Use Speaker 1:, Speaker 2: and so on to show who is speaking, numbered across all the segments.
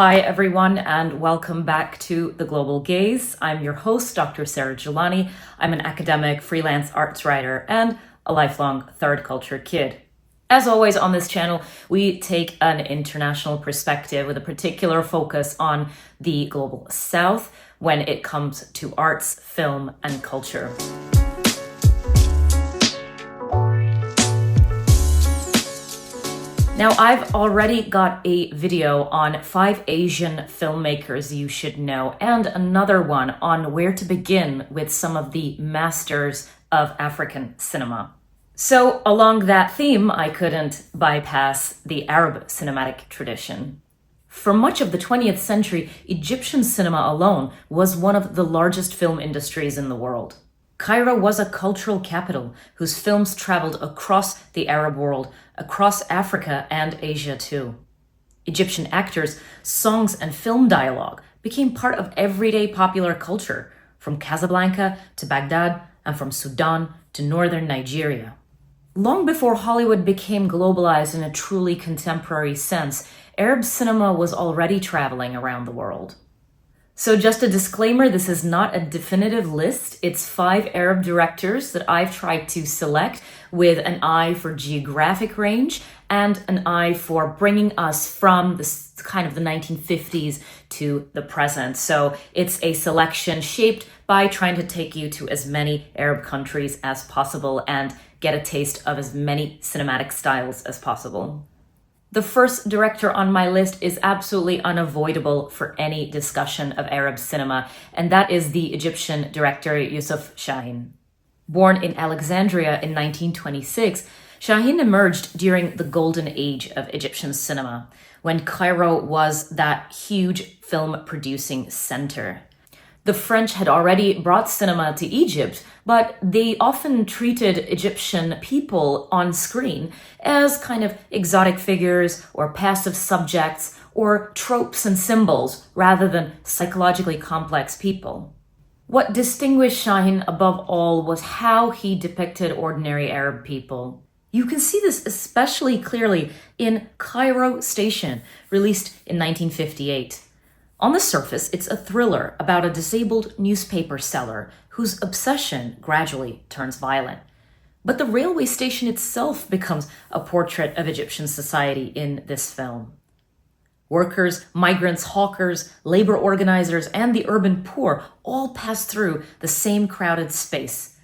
Speaker 1: Hi, everyone, and welcome back to The Global Gaze. I'm your host, Dr. SarahJilani. I'm an academic, freelance arts writer, and a lifelong third culture kid. As always on this channel, we take an international perspective with a particular focus on the Global South when it comes to arts, film, and culture. Now, I've already got a video on 5 Asian filmmakers you should know, and another one on where to begin with some of the masters of African cinema. So along that theme, I couldn't bypass the Arab cinematic tradition. For much of the 20th century, Egyptian cinema alone was one of the largest film industries in the world. Cairo was a cultural capital whose films traveled across the Arab world, across Africa and Asia too. Egyptian actors, songs, and film dialogue became part of everyday popular culture, from Casablanca to Baghdad and from Sudan to northern Nigeria. Long before Hollywood became globalized in a truly contemporary sense, Arab cinema was already traveling around the world. So just a disclaimer, this is not a definitive list. It's 5 Arab directors that I've tried to select with an eye for geographic range and an eye for bringing us from this kind of the 1950s to the present. So it's a selection shaped by trying to take you to as many Arab countries as possible and get a taste of as many cinematic styles as possible. The first director on my list is absolutely unavoidable for any discussion of Arab cinema, and that is the Egyptian director Youssef Chahine. Born in Alexandria in 1926, Chahine emerged during the golden age of Egyptian cinema, when Cairo was that huge film-producing center. The French had already brought cinema to Egypt, but they often treated Egyptian people on screen as kind of exotic figures or passive subjects or tropes and symbols rather than psychologically complex people. What distinguished Chahine above all was how he depicted ordinary Arab people. You can see this especially clearly in Cairo Station, released in 1958. On the surface, it's a thriller about a disabled newspaper seller whose obsession gradually turns violent. But the railway station itself becomes a portrait of Egyptian society in this film. Workers, migrants, hawkers, labor organizers, and the urban poor all pass through the same crowded space.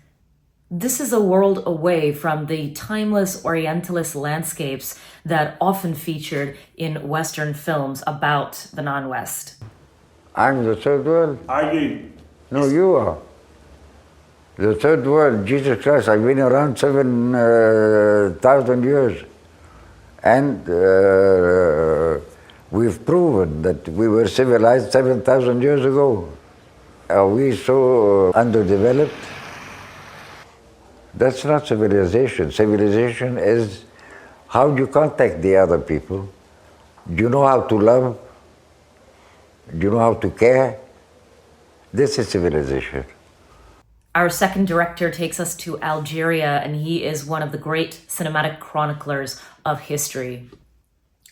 Speaker 1: This is a world away from the timeless Orientalist landscapes that often featured in Western films about the non-West.
Speaker 2: I'm the third world.
Speaker 3: Are you?
Speaker 2: No, you are. The third world, Jesus Christ, I've been around 7,000 years. And we've proven that we were civilized 7,000 years ago. Are we so underdeveloped? That's not civilization. Civilization is how do you contact the other people? Do you know how to love? Do you know how to care? This is civilization.
Speaker 1: Our second director takes us to Algeria, and he is one of the great cinematic chroniclers of history.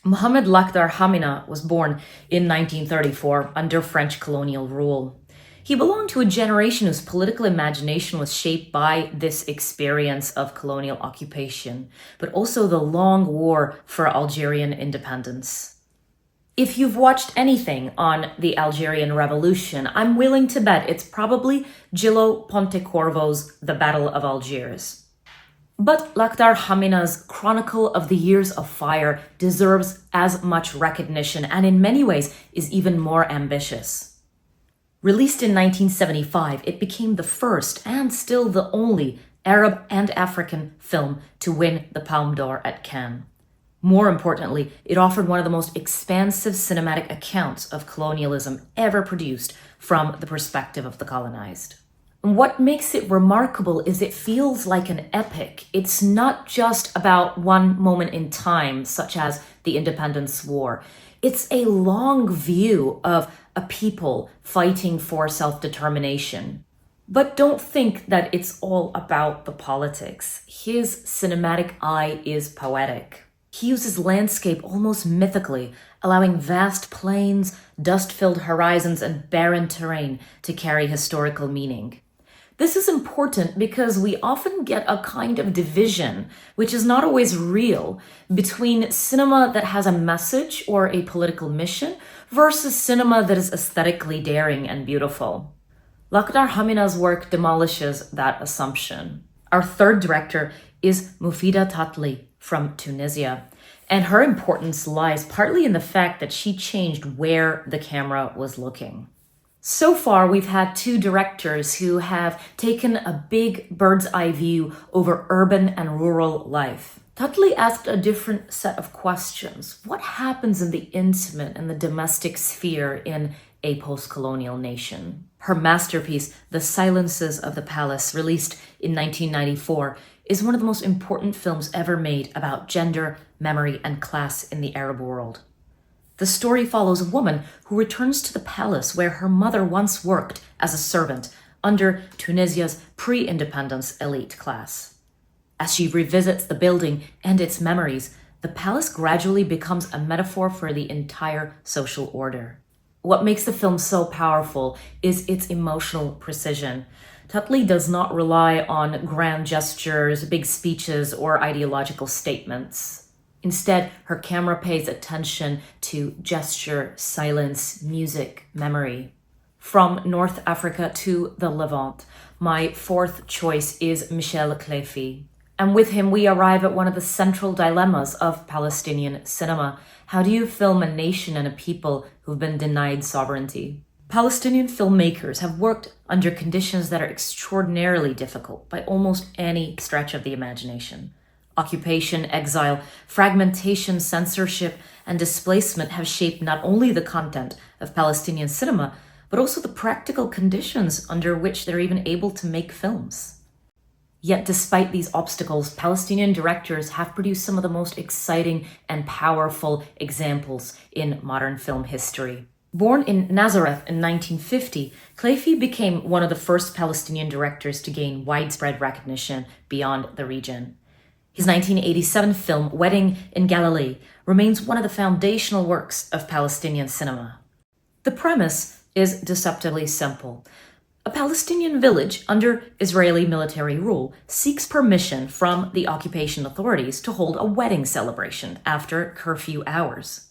Speaker 1: Mohammed Lakhdar-Hamina was born in 1934 under French colonial rule. He belonged to a generation whose political imagination was shaped by this experience of colonial occupation, but also the long war for Algerian independence. If you've watched anything on the Algerian Revolution, I'm willing to bet it's probably Gillo Pontecorvo's The Battle of Algiers. But Lakhdar-Hamina's Chronicle of the Years of Fire deserves as much recognition and in many ways is even more ambitious. Released in 1975, it became the first and still the only Arab and African film to win the Palme d'Or at Cannes. More importantly, it offered one of the most expansive cinematic accounts of colonialism ever produced from the perspective of the colonized. And what makes it remarkable is it feels like an epic. It's not just about one moment in time, such as the Independence War. It's a long view of a people fighting for self-determination. But don't think that it's all about the politics. His cinematic eye is poetic. He uses landscape almost mythically, allowing vast plains, dust-filled horizons, and barren terrain to carry historical meaning. This is important because we often get a kind of division, which is not always real, between cinema that has a message or a political mission versus cinema that is aesthetically daring and beautiful. Lakhdar-Hamina's work demolishes that assumption. Our third director is Moufida Tlatli from Tunisia, and her importance lies partly in the fact that she changed where the camera was looking. So far, we've had two directors who have taken a big bird's eye view over urban and rural life. Tlatli asked a different set of questions. What happens in the intimate and the domestic sphere in a post-colonial nation? Her masterpiece, The Silences of the Palace, released in 1994, is one of the most important films ever made about gender, memory, and class in the Arab world. The story follows a woman who returns to the palace where her mother once worked as a servant under Tunisia's pre-independence elite class. As she revisits the building and its memories, the palace gradually becomes a metaphor for the entire social order. What makes the film so powerful is its emotional precision. Tlatli does not rely on grand gestures, big speeches, or ideological statements. Instead, her camera pays attention to gesture, silence, music, memory. From North Africa to the Levant, my fourth choice is Michel Khleifi. And with him, we arrive at one of the central dilemmas of Palestinian cinema. How do you film a nation and a people who've been denied sovereignty? Palestinian filmmakers have worked under conditions that are extraordinarily difficult by almost any stretch of the imagination. Occupation, exile, fragmentation, censorship, and displacement have shaped not only the content of Palestinian cinema, but also the practical conditions under which they're even able to make films. Yet despite these obstacles, Palestinian directors have produced some of the most exciting and powerful examples in modern film history. Born in Nazareth in 1950, Khleifi became one of the first Palestinian directors to gain widespread recognition beyond the region. His 1987 film, Wedding in Galilee, remains one of the foundational works of Palestinian cinema. The premise is deceptively simple. A Palestinian village under Israeli military rule seeks permission from the occupation authorities to hold a wedding celebration after curfew hours.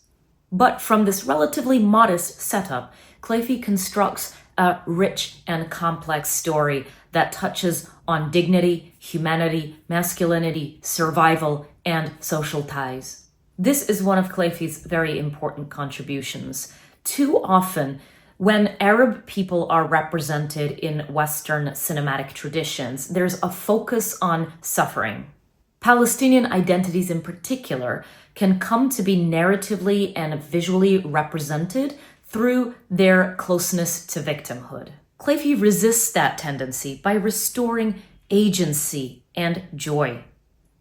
Speaker 1: But from this relatively modest setup, Khleifi constructs a rich and complex story that touches on dignity, humanity, masculinity, survival, and social ties. This is one of Khleifi's very important contributions. Too often, when Arab people are represented in Western cinematic traditions, there's a focus on suffering. Palestinian identities in particular can come to be narratively and visually represented through their closeness to victimhood. Khleifi resists that tendency by restoring agency and joy.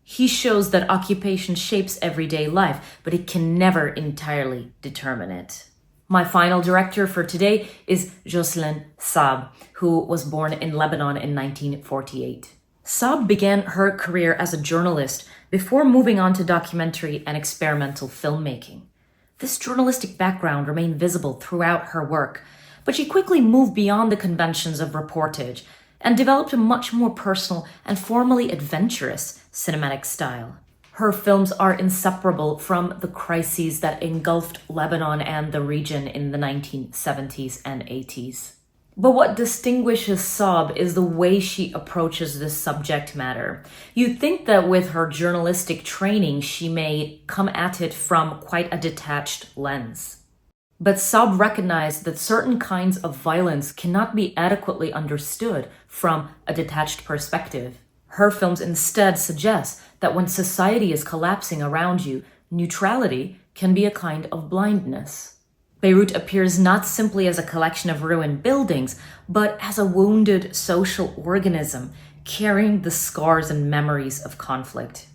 Speaker 1: He shows that occupation shapes everyday life, but it can never entirely determine it. My final director for today is Jocelyne Saab, who was born in Lebanon in 1948. Saab began her career as a journalist before moving on to documentary and experimental filmmaking. This journalistic background remained visible throughout her work, but she quickly moved beyond the conventions of reportage and developed a much more personal and formally adventurous cinematic style. Her films are inseparable from the crises that engulfed Lebanon and the region in the 1970s and 80s. But what distinguishes Saab is the way she approaches this subject matter. You'd think that with her journalistic training, she may come at it from quite a detached lens. But Saab recognized that certain kinds of violence cannot be adequately understood from a detached perspective. Her films instead suggest that when society is collapsing around you, neutrality can be a kind of blindness. Beirut appears not simply as a collection of ruined buildings, but as a wounded social organism carrying the scars and memories of conflict.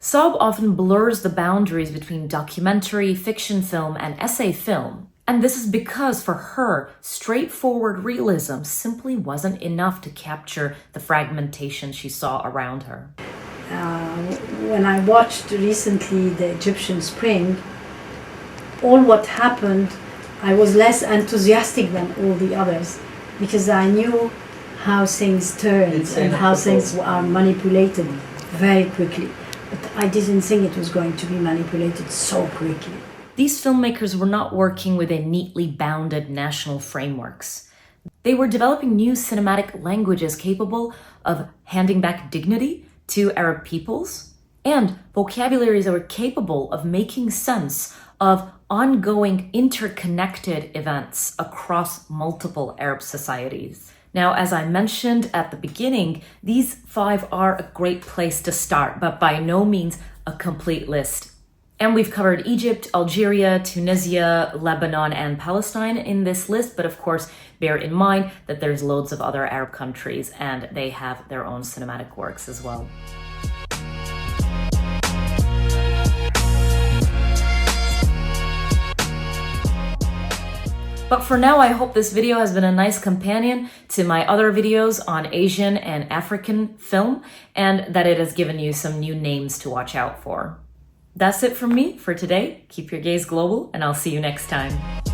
Speaker 1: Saab often blurs the boundaries between documentary, fiction film, and essay film, and this is because for her, straightforward realism simply wasn't enough to capture the fragmentation she saw around her.
Speaker 3: When I watched recently the Egyptian Spring, all what happened, I was less enthusiastic than all the others because I knew how things turned and how things are manipulated very quickly. But I didn't think it was going to be manipulated so quickly.
Speaker 1: These filmmakers were not working within neatly bounded national frameworks. They were developing new cinematic languages capable of handing back dignity to Arab peoples and vocabularies that were capable of making sense of ongoing interconnected events across multiple Arab societies. Now, as I mentioned at the beginning, these 5 are a great place to start, but by no means a complete list. And we've covered Egypt, Algeria, Tunisia, Lebanon, and Palestine in this list, but of course, bear in mind that there's loads of other Arab countries and they have their own cinematic works as well. But for now, I hope this video has been a nice companion to my other videos on Asian and African film, and that it has given you some new names to watch out for. That's it from me for today. Keep your gaze global, and I'll see you next time.